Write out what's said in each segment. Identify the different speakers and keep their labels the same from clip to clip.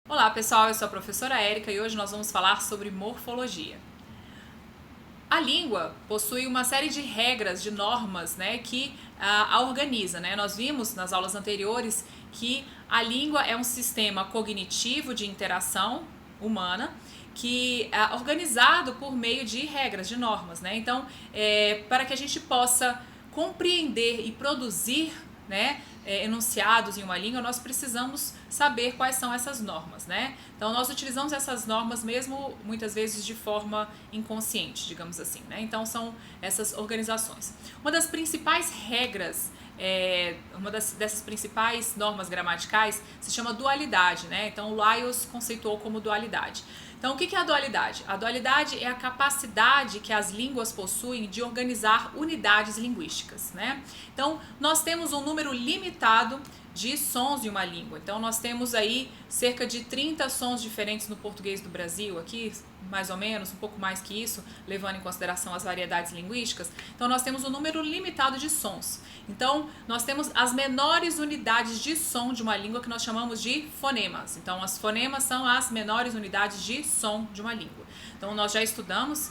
Speaker 1: Olá pessoal, eu sou a professora Érica e hoje nós vamos falar sobre morfologia. A língua possui uma série de regras, de normas, que a organiza. Nós vimos nas aulas anteriores que a língua é um sistema cognitivo de interação humana que é organizado por meio de regras, de normas. Então, para que a gente possa compreender e produzir enunciados em uma língua, nós precisamos saber quais são essas normas, Então nós utilizamos essas normas mesmo muitas vezes de forma inconsciente, digamos assim, Então são essas organizações. Uma das principais regras, dessas principais normas gramaticais se chama dualidade, Então o Lyells conceituou como dualidade. Então, o que é a dualidade? A dualidade é a capacidade que as línguas possuem de organizar unidades linguísticas, Então, nós temos um número limitado de sons em uma língua. Então, nós temos aí cerca de 30 sons diferentes no português do Brasil, aqui mais ou menos, um pouco mais que isso, levando em consideração as variedades linguísticas. Então, nós temos um número limitado de sons. Então, nós temos as menores unidades de som de uma língua que nós chamamos de fonemas. Então, as fonemas são as menores unidades de som de uma língua. Então, nós já estudamos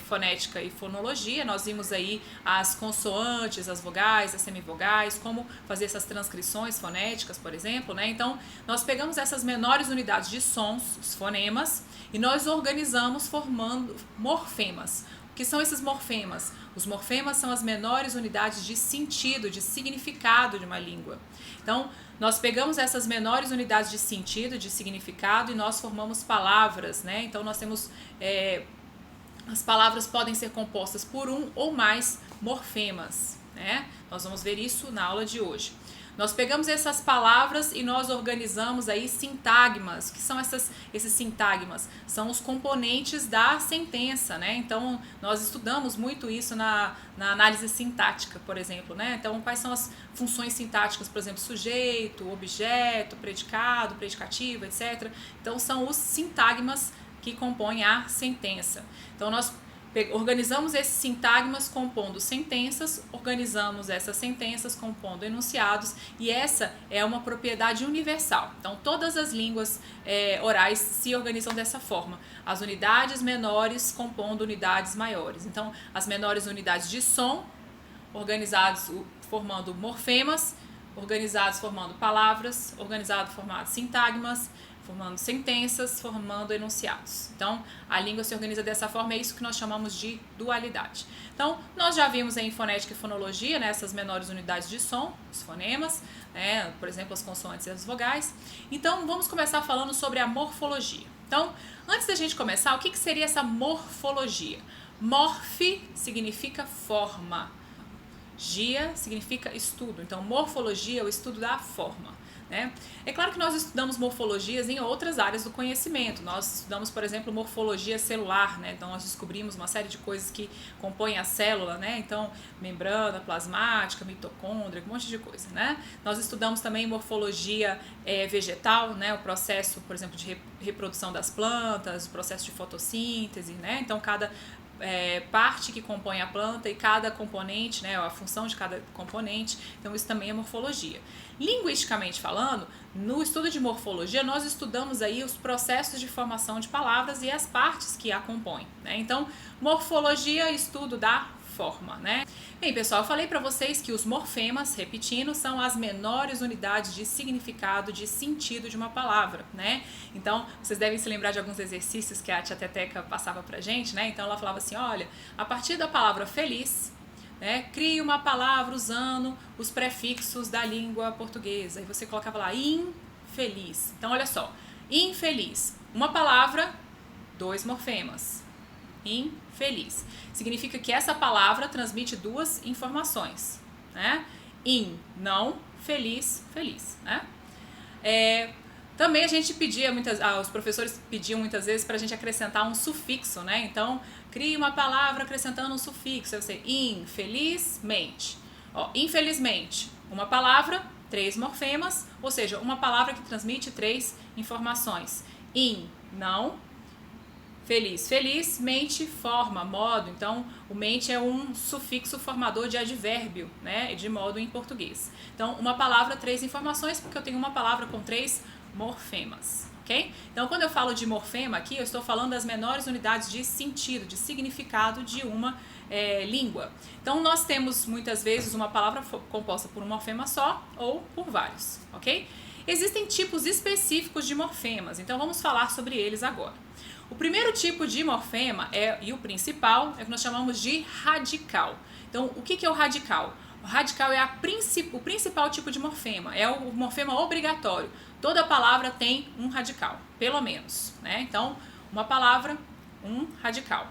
Speaker 1: fonética e fonologia, nós vimos aí as consoantes, as vogais, as semivogais, como fazer essas transcrições fonéticas, por exemplo, Então, nós pegamos essas menores unidades de sons, os fonemas, e nós organizamos formando morfemas. O que são esses morfemas? Os morfemas são as menores unidades de sentido, de significado de uma língua. Então, nós pegamos essas menores unidades de sentido, de significado, e nós formamos palavras, Então, nós temos... as palavras podem ser compostas por um ou mais morfemas, Nós vamos ver isso na aula de hoje. Nós pegamos essas palavras e nós organizamos aí sintagmas. O que são esses sintagmas? São os componentes da sentença, Então, nós estudamos muito isso na análise sintática, por exemplo, Então, quais são as funções sintáticas, por exemplo, sujeito, objeto, predicado, predicativo, etc. Então, são os sintagmas que compõem a sentença. Então, nós organizamos esses sintagmas compondo sentenças, organizamos essas sentenças compondo enunciados, e essa é uma propriedade universal. Então, todas as línguas orais se organizam dessa forma. As unidades menores compondo unidades maiores. Então, as menores unidades de som, organizados formando morfemas, organizados formando palavras, organizados formando sintagmas, formando sentenças, formando enunciados. Então, a língua se organiza dessa forma, é isso que nós chamamos de dualidade. Então, nós já vimos em fonética e fonologia, essas menores unidades de som, os fonemas, por exemplo, as consoantes e as vogais. Então, vamos começar falando sobre a morfologia. Então, antes da gente começar, o que seria essa morfologia? Morfe significa forma, gia significa estudo. Então, morfologia é o estudo da forma. É claro que nós estudamos morfologias em outras áreas do conhecimento. Nós estudamos, por exemplo, morfologia celular, Então nós descobrimos uma série de coisas que compõem a célula, Então, membrana plasmática, mitocôndria, um monte de coisa, Nós estudamos também morfologia vegetal, o processo, por exemplo, de reprodução das plantas, o processo de fotossíntese, Então, cada parte que compõe a planta e cada componente, a função de cada componente, então isso também é morfologia. Linguisticamente falando, no estudo de morfologia, nós estudamos aí os processos de formação de palavras e as partes que a compõem, Então, morfologia, estudo da forma, Bem, pessoal, eu falei para vocês que os morfemas, repetindo, são as menores unidades de significado, de sentido de uma palavra, Então, vocês devem se lembrar de alguns exercícios que a tia Teteca passava pra gente, Então, ela falava assim, olha, a partir da palavra feliz, crie uma palavra usando os prefixos da língua portuguesa. E você colocava lá, infeliz. Então, olha só, infeliz, uma palavra, 2 morfemas. Infeliz. Significa que essa palavra transmite 2 informações, In, não, feliz, feliz, Também a gente pedia, os professores pediam muitas vezes para a gente acrescentar um sufixo, Então, crie uma palavra acrescentando um sufixo. Eu sei, infelizmente. Infelizmente, uma palavra, 3 morfemas, ou seja, uma palavra que transmite 3 informações. Não, feliz, feliz, mente, forma, modo. Então, o mente é um sufixo formador de advérbio, de modo em português. Então, uma palavra, 3 informações, porque eu tenho uma palavra com 3 morfemas, ok? Então, quando eu falo de morfema aqui, eu estou falando das menores unidades de sentido, de significado de uma língua. Então, nós temos muitas vezes uma palavra composta por um morfema só ou por vários, ok? Existem tipos específicos de morfemas, então vamos falar sobre eles agora. O primeiro tipo de morfema e o principal é o que nós chamamos de radical. Então, o que é o radical? O radical é o principal tipo de morfema, é o morfema obrigatório. Toda palavra tem um radical, pelo menos, né? Então, uma palavra, um radical.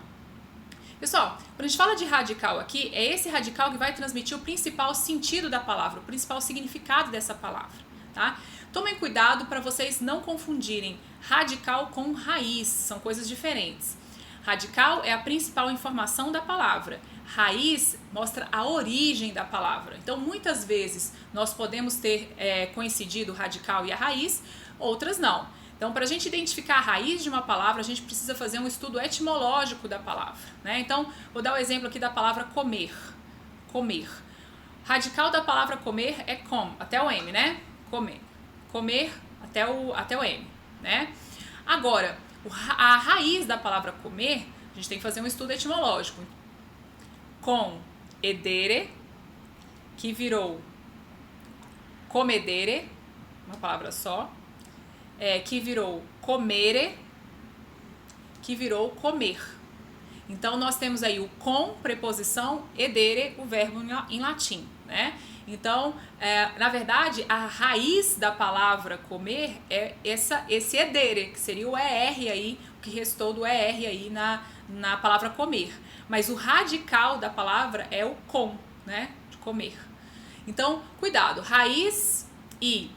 Speaker 1: Pessoal, quando a gente fala de radical aqui, é esse radical que vai transmitir o principal sentido da palavra, o principal significado dessa palavra, tá? Tomem cuidado para vocês não confundirem radical com raiz, são coisas diferentes. Radical é a principal informação da palavra. Raiz mostra a origem da palavra. Então, muitas vezes, nós podemos ter coincidido o radical e a raiz, outras não. Então, para a gente identificar a raiz de uma palavra, a gente precisa fazer um estudo etimológico da palavra, né? Então, vou dar o exemplo aqui da palavra comer. Comer. Radical da palavra comer é com, até o M, né? Comer. Comer até o M, né? Agora, a raiz da palavra comer, a gente tem que fazer um estudo etimológico. Com edere, que virou comedere, uma palavra só, que virou comere, que virou comer. Então, nós temos aí o com, preposição, edere, o verbo em latim, né? Então, na verdade, a raiz da palavra comer é esse edere, que seria o ER aí, o que restou do ER aí na palavra comer. Mas o radical da palavra é o com, né? De comer. Então, cuidado, raiz e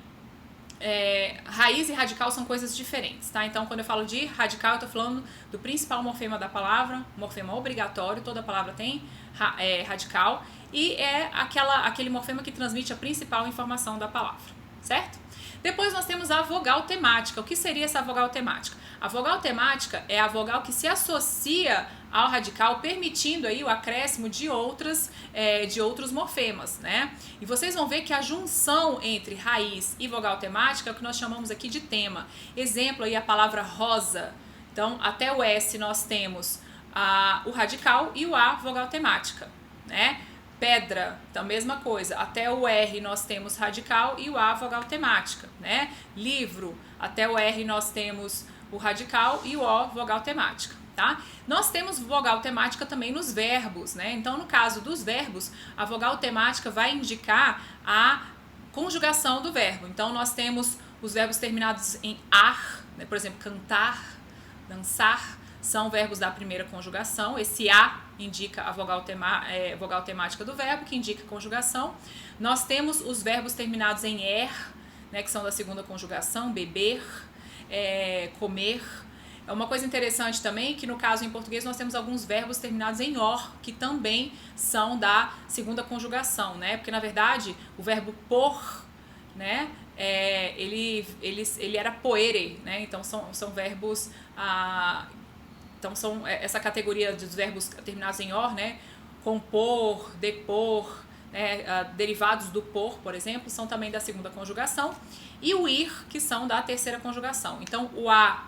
Speaker 1: radical são coisas diferentes, tá? Então, quando eu falo de radical, eu tô falando do principal morfema da palavra, morfema obrigatório, toda palavra tem radical, e é aquele morfema que transmite a principal informação da palavra, certo? Depois nós temos a vogal temática. O que seria essa vogal temática? A vogal temática é a vogal que se associa ao radical, permitindo aí o acréscimo de outros morfemas, né? E vocês vão ver que a junção entre raiz e vogal temática é o que nós chamamos aqui de tema. Exemplo aí a palavra rosa. Então, até o S nós temos o radical e o A, vogal temática, né? Pedra, então mesma coisa, até o R nós temos radical e o A, vogal temática, né? Livro, até o R nós temos o radical e o O, vogal temática, tá? Nós temos vogal temática também nos verbos, né? Então, no caso dos verbos, a vogal temática vai indicar a conjugação do verbo. Então, nós temos os verbos terminados em ar, né? Por exemplo, cantar, dançar, são verbos da primeira conjugação. Esse A indica a vogal temática do verbo, que indica a conjugação. Nós temos os verbos terminados em er, né, que são da segunda conjugação, beber, comer. É uma coisa interessante também que no caso em português nós temos alguns verbos terminados em or, que também são da segunda conjugação, né? Porque na verdade o verbo por, né, ele era poere, né? Então são verbos então são essa categoria dos verbos terminados em or, né? Compor, depor, né? Derivados do por exemplo, são também da segunda conjugação. E o ir, que são da terceira conjugação. Então o a,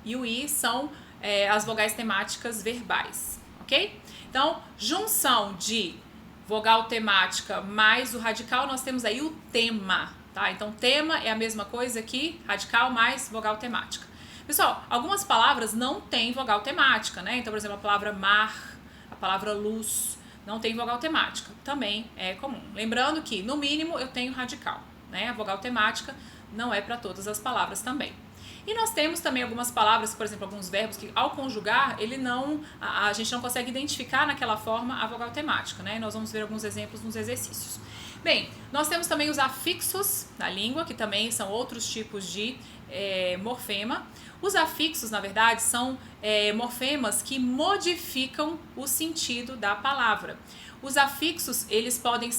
Speaker 1: e o i são as vogais temáticas verbais, ok? Então, junção de vogal temática mais o radical, nós temos aí o tema, tá? Então, tema é a mesma coisa que radical mais vogal temática. Pessoal, algumas palavras não têm vogal temática, né? Então, por exemplo, a palavra mar, a palavra luz, não tem vogal temática. Também é comum. Lembrando que, no mínimo, eu tenho radical, né? A vogal temática não é para todas as palavras também. E nós temos também algumas palavras, por exemplo, alguns verbos que ao conjugar, a gente não consegue identificar naquela forma a vogal temática, né? E nós vamos ver alguns exemplos nos exercícios. Bem, nós temos também os afixos na língua, que também são outros tipos de morfema. Os afixos, na verdade, são morfemas que modificam o sentido da palavra. Os afixos, eles podem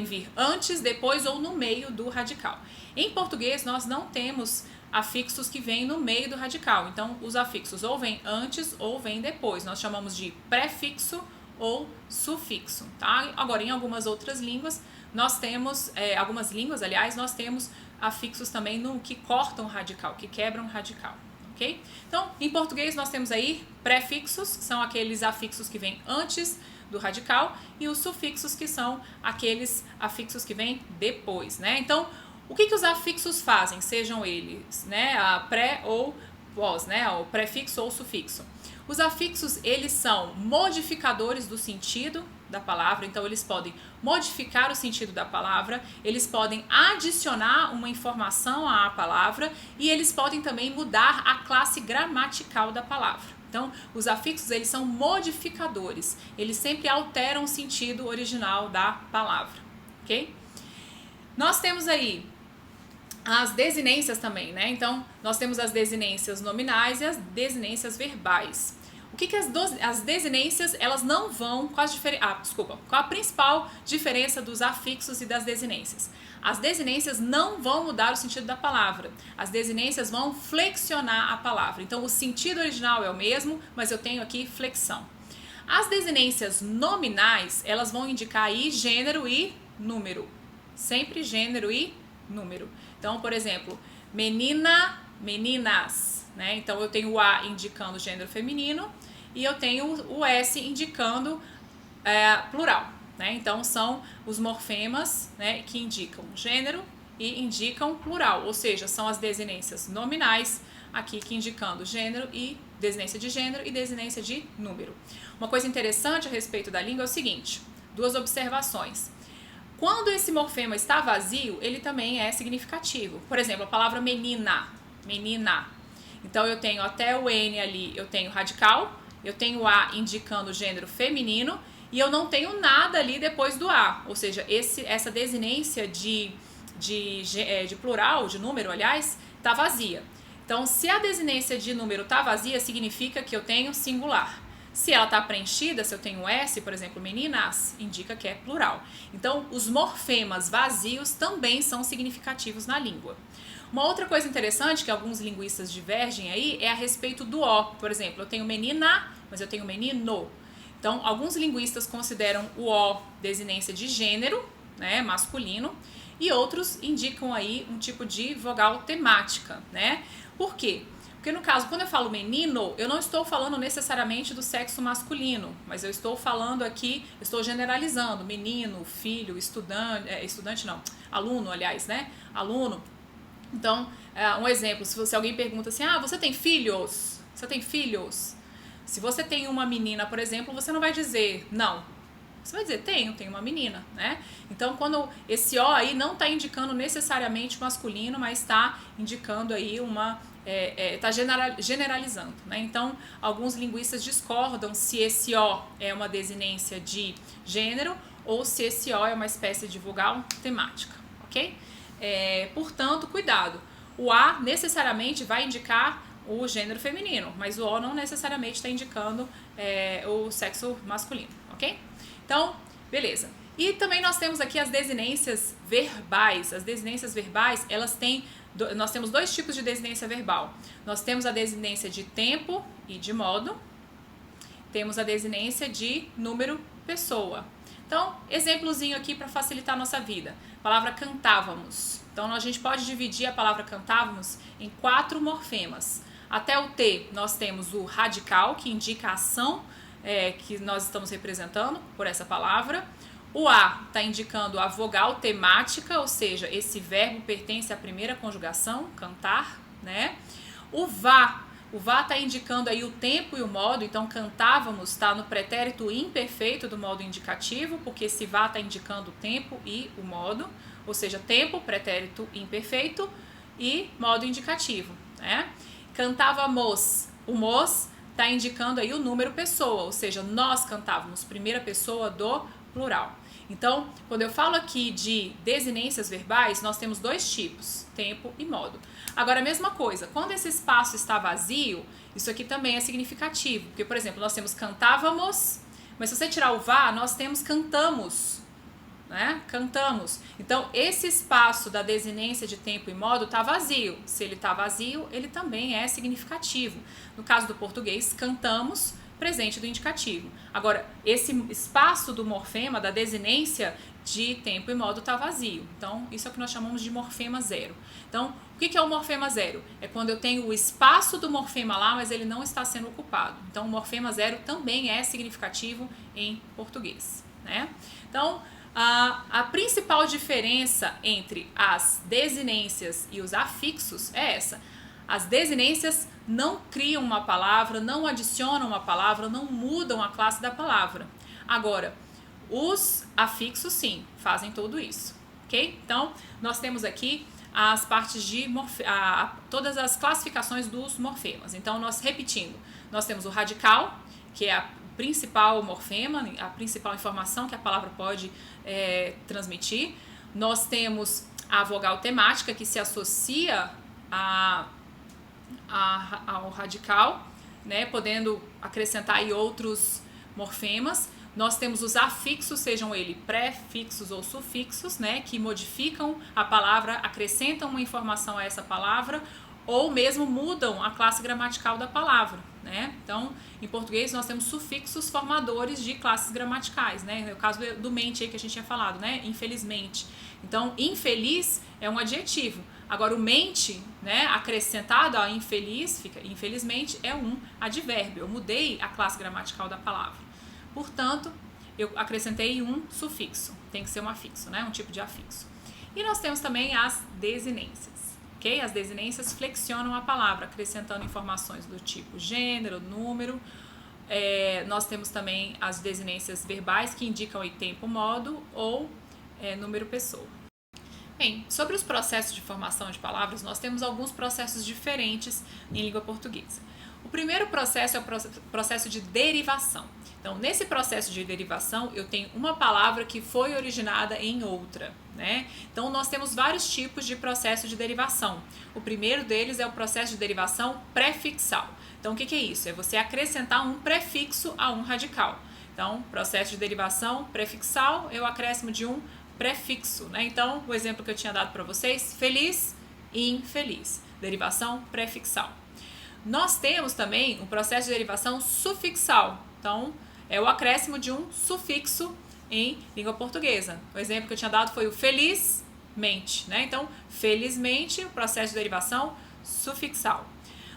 Speaker 1: vir antes, depois ou no meio do radical. Em português, nós não temos afixos que vêm no meio do radical. Então, os afixos ou vêm antes ou vêm depois. Nós chamamos de prefixo ou sufixo, tá? Agora, em algumas outras línguas, nós temos, algumas línguas, aliás, nós temos afixos também no que cortam radical, que quebram radical, ok? Então, em português nós temos aí prefixos, que são aqueles afixos que vêm antes do radical, e os sufixos, que são aqueles afixos que vêm depois, né? Então, o que os afixos fazem, sejam eles, né, a pré ou pós, né, o prefixo ou sufixo? Os afixos, eles são modificadores do sentido da palavra, então eles podem modificar o sentido da palavra, eles podem adicionar uma informação à palavra e eles podem também mudar a classe gramatical da palavra. Então, os afixos, eles são modificadores, eles sempre alteram o sentido original da palavra, ok? Nós temos aí as desinências também, né? Então, nós temos as desinências nominais e as desinências verbais. O que as desinências, elas não vão, qual a principal diferença dos afixos e das desinências? As desinências não vão mudar o sentido da palavra. As desinências vão flexionar a palavra. Então, o sentido original é o mesmo, mas eu tenho aqui flexão. As desinências nominais, elas vão indicar aí gênero e número. Sempre gênero e número. Então, por exemplo, menina, meninas, né? Então, eu tenho o A indicando gênero feminino e eu tenho o S indicando plural. Né? Então, são os morfemas, né, que indicam gênero e indicam plural, ou seja, são as desinências nominais aqui que indicando gênero e desinência de gênero e desinência de número. Uma coisa interessante a respeito da língua é o seguinte, duas observações. Quando esse morfema está vazio, ele também é significativo. Por exemplo, a palavra menina, menina. Então, eu tenho até o N ali, eu tenho radical, eu tenho o A indicando gênero feminino, e eu não tenho nada ali depois do A, ou seja, essa desinência de plural, de número, aliás, está vazia. Então, se a desinência de número está vazia, significa que eu tenho singular. Se ela está preenchida, se eu tenho S, por exemplo, meninas, indica que é plural. Então, os morfemas vazios também são significativos na língua. Uma outra coisa interessante que alguns linguistas divergem aí é a respeito do O. Por exemplo, eu tenho menina, mas eu tenho menino. Então, alguns linguistas consideram o O desinência de gênero, né, masculino, e outros indicam aí um tipo de vogal temática, né? Por quê? Porque no caso, quando eu falo menino, eu não estou falando necessariamente do sexo masculino, mas eu estou falando aqui, estou generalizando, menino, filho, aluno, aliás, né? Aluno. Então, um exemplo, se alguém pergunta assim, você tem filhos? Você tem filhos? Se você tem uma menina, por exemplo, você não vai dizer não. Você vai dizer, tenho uma menina, né? Então, quando esse O aí não está indicando necessariamente masculino, mas está indicando aí está generalizando, né? Então, alguns linguistas discordam se esse O é uma desinência de gênero ou se esse O é uma espécie de vogal temática, ok? Portanto, cuidado. O A necessariamente vai indicar o gênero feminino, mas o O não necessariamente está indicando o sexo masculino, ok? Então, beleza. E também nós temos aqui as desinências verbais. As desinências verbais, nós temos dois tipos de desinência verbal. Nós temos a desinência de tempo e de modo. Temos a desinência de número, pessoa. Então, exemplozinho aqui para facilitar a nossa vida. A palavra cantávamos. Então, a gente pode dividir a palavra cantávamos em 4 morfemas. Até o T, nós temos o radical, que indica a ação que nós estamos representando por essa palavra. O A está indicando a vogal temática, ou seja, esse verbo pertence à primeira conjugação, cantar, né? O VA está indicando aí o tempo e o modo, então cantávamos está no pretérito imperfeito do modo indicativo, porque esse VA está indicando o tempo e o modo, ou seja, tempo, pretérito imperfeito e modo indicativo, né? Cantávamos, o mos está indicando aí o número pessoa, ou seja, nós cantávamos, primeira pessoa do plural. Então, quando eu falo aqui de desinências verbais, nós temos 2 tipos, tempo e modo. Agora, a mesma coisa, quando esse espaço está vazio, isso aqui também é significativo, porque, por exemplo, nós temos cantávamos, mas se você tirar o vá, nós temos cantamos, né? Cantamos. Então, esse espaço da desinência de tempo e modo está vazio. Se ele está vazio, ele também é significativo. No caso do português, cantamos, presente do indicativo. Agora, esse espaço do morfema, da desinência de tempo e modo está vazio. Então, isso é o que nós chamamos de morfema zero. Então, o que é o morfema zero? É quando eu tenho o espaço do morfema lá, mas ele não está sendo ocupado. Então, o morfema zero também é significativo em português, né? Então, a principal diferença entre as desinências e os afixos é essa. As desinências não criam uma palavra, não adicionam uma palavra, não mudam a classe da palavra. Agora, os afixos, sim, fazem tudo isso, ok? Então, nós temos aqui as partes de todas as classificações dos morfemas. Então, repetindo, nós temos o radical, que é a principal morfema, a principal informação que a palavra pode transmitir. Nós temos a vogal temática, que se associa ao radical, né, podendo acrescentar aí outros morfemas. Nós temos os afixos, sejam eles prefixos ou sufixos, né, que modificam a palavra, acrescentam uma informação a essa palavra, ou mesmo mudam a classe gramatical da palavra, né? Então, em português nós temos sufixos formadores de classes gramaticais, né? No caso do mente aí que a gente tinha falado, né? Infelizmente. Então, infeliz é um adjetivo. Agora, o mente, né, acrescentado a infeliz, fica infelizmente, é um advérbio. Eu mudei a classe gramatical da palavra. Portanto, eu acrescentei um sufixo. Tem que ser um afixo, né? Um tipo de afixo. E nós temos também as desinências, ok? As desinências flexionam a palavra, acrescentando informações do tipo gênero, número. Nós temos também as desinências verbais, que indicam aí tempo, modo ou número, pessoa. Bem, sobre os processos de formação de palavras, nós temos alguns processos diferentes em língua portuguesa. O primeiro processo é o processo de derivação. Então, nesse processo de derivação, eu tenho uma palavra que foi originada em outra, né? Então, nós temos vários tipos de processo de derivação. O primeiro deles é o processo de derivação prefixal. Então, o que é isso? É você acrescentar um prefixo a um radical. Então, processo de derivação prefixal é o acréscimo de um prefixo, né? Então, o exemplo que eu tinha dado para vocês, feliz e infeliz. Derivação prefixal. Nós temos também um processo de derivação sufixal. Então, é o acréscimo de um sufixo em língua portuguesa. O exemplo que eu tinha dado foi o felizmente, né? Então, felizmente, o processo de derivação sufixal.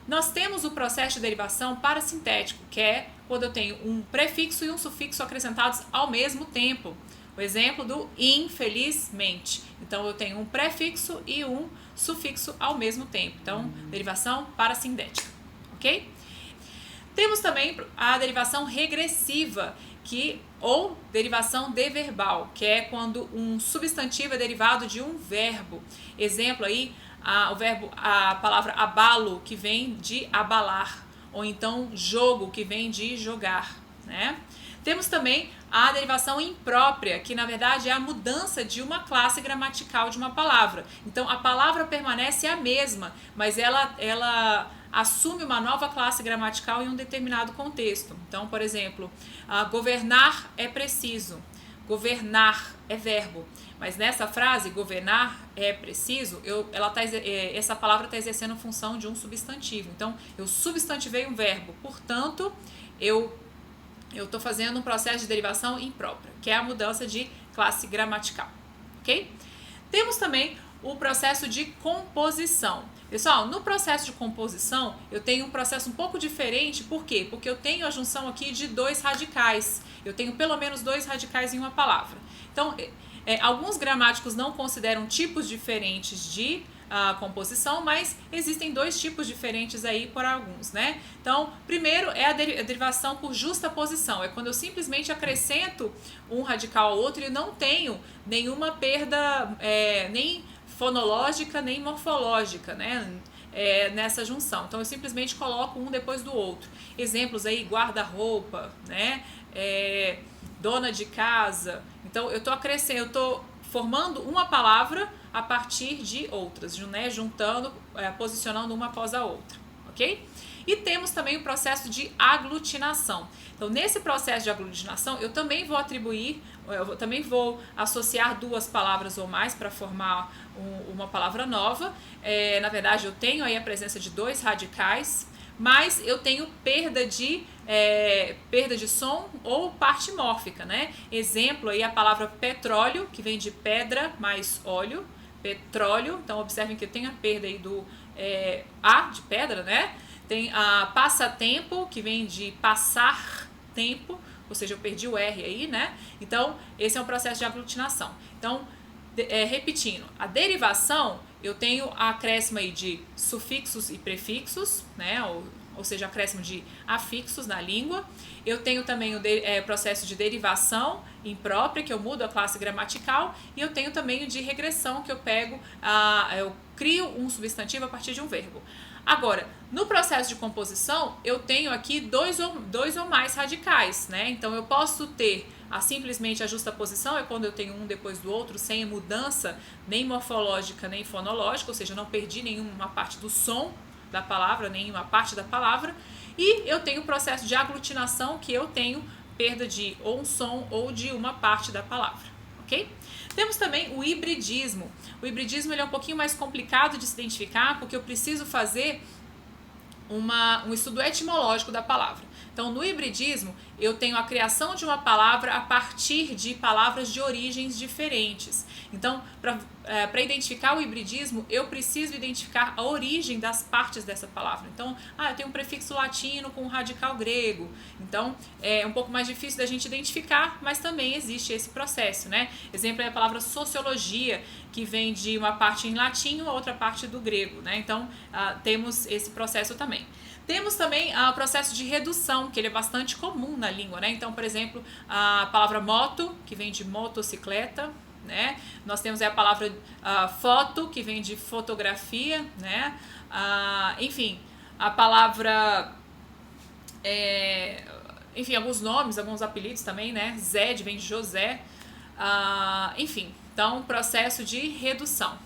Speaker 1: Nós temos o processo de derivação parasintético, que é quando eu tenho um prefixo e um sufixo acrescentados ao mesmo tempo. O exemplo do infelizmente. Então, eu tenho um prefixo e um sufixo ao mesmo tempo. Então, derivação parasintética, ok? Temos também a derivação regressiva, ou derivação deverbal, que é quando um substantivo é derivado de um verbo. Exemplo aí, a palavra abalo, que vem de abalar, ou então jogo, que vem de jogar, né? Temos também a derivação imprópria, que na verdade é a mudança de uma classe gramatical de uma palavra. Então, a palavra permanece a mesma, mas ela assume uma nova classe gramatical em um determinado contexto. Então, por exemplo, governar é preciso, governar é verbo, mas nessa frase, governar é preciso, essa palavra está exercendo função de um substantivo. Então, eu substantivei um verbo, portanto, eu estou fazendo um processo de derivação imprópria, que é a mudança de classe gramatical, ok? Temos também o processo de composição. Pessoal, no processo de composição, eu tenho um processo um pouco diferente, por quê? Porque eu tenho a junção aqui de dois radicais. Eu tenho pelo menos dois radicais em uma palavra. Então, alguns gramáticos não consideram tipos diferentes de composição, mas existem dois tipos diferentes aí por alguns, né? Então, primeiro é a derivação por justa posição, é quando eu simplesmente acrescento um radical ao outro e não tenho nenhuma perda, nem fonológica, nem morfológica, né? Nessa junção. Então, eu simplesmente coloco um depois do outro. Exemplos aí, guarda-roupa, né? Dona de casa. Então, eu estou formando uma palavra a partir de outras, né? Juntando, posicionando uma após a outra, ok? E temos também o processo de aglutinação. Então, nesse processo de aglutinação, eu também vou associar duas palavras ou mais para formar uma palavra nova. Na verdade, eu tenho aí a presença de dois radicais, mas eu tenho perda de som ou parte mórfica, né? Exemplo aí a palavra petróleo, que vem de pedra mais óleo, petróleo. Então observem que eu tenho a perda aí do A de pedra, né? Tem a passatempo, que vem de passar tempo, ou seja, eu perdi o R aí, né? Então esse é um processo de aglutinação. Então, repetindo, a derivação, eu tenho a acréscimo aí de sufixos e prefixos, né? Ou seja, acréscimo de afixos na língua. Eu tenho também o processo de derivação imprópria, que eu mudo a classe gramatical. E eu tenho também o de regressão, que eu eu crio um substantivo a partir de um verbo. Agora, no processo de composição, eu tenho aqui dois ou mais radicais, né? Então, eu posso ter simplesmente a justaposição, é quando eu tenho um depois do outro, sem mudança nem morfológica nem fonológica, ou seja, eu não perdi nenhuma parte do som da palavra, nenhuma parte da palavra. E eu tenho o processo de aglutinação, que eu tenho perda de ou um som ou de uma parte da palavra, ok? Temos também o hibridismo. O hibridismo ele é um pouquinho mais complicado de se identificar, porque eu preciso fazer um estudo etimológico da palavra. Então, no hibridismo, eu tenho a criação de uma palavra a partir de palavras de origens diferentes. Então, para identificar o hibridismo, eu preciso identificar a origem das partes dessa palavra. Então, eu tenho um prefixo latino com um radical grego. Então, é um pouco mais difícil da gente identificar, mas também existe esse processo, né? Exemplo é a palavra sociologia, que vem de uma parte em latim e outra parte do grego, né? Então, temos esse processo também. Temos também o processo de redução, que ele é bastante comum na língua, né? Então, por exemplo, a palavra moto, que vem de motocicleta, né? Nós temos aí a palavra foto, que vem de fotografia, né? Enfim, a palavra... enfim, alguns nomes, alguns apelidos também, né? Zé, vem de José. Enfim, então, processo de redução,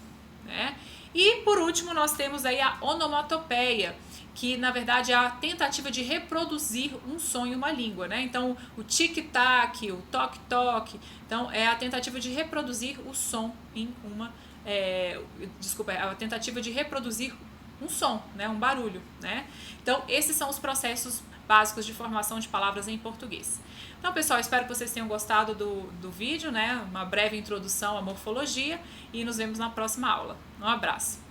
Speaker 1: né? E, por último, nós temos aí a onomatopeia, que na verdade é a tentativa de reproduzir um som em uma língua, né? Então, o tic-tac, o toque-toque, então é a tentativa de reproduzir o som em uma... é a tentativa de reproduzir um som, né? Um barulho, né? Então, esses são os processos básicos de formação de palavras em português. Então, pessoal, espero que vocês tenham gostado do vídeo, né? Uma breve introdução à morfologia e nos vemos na próxima aula. Um abraço!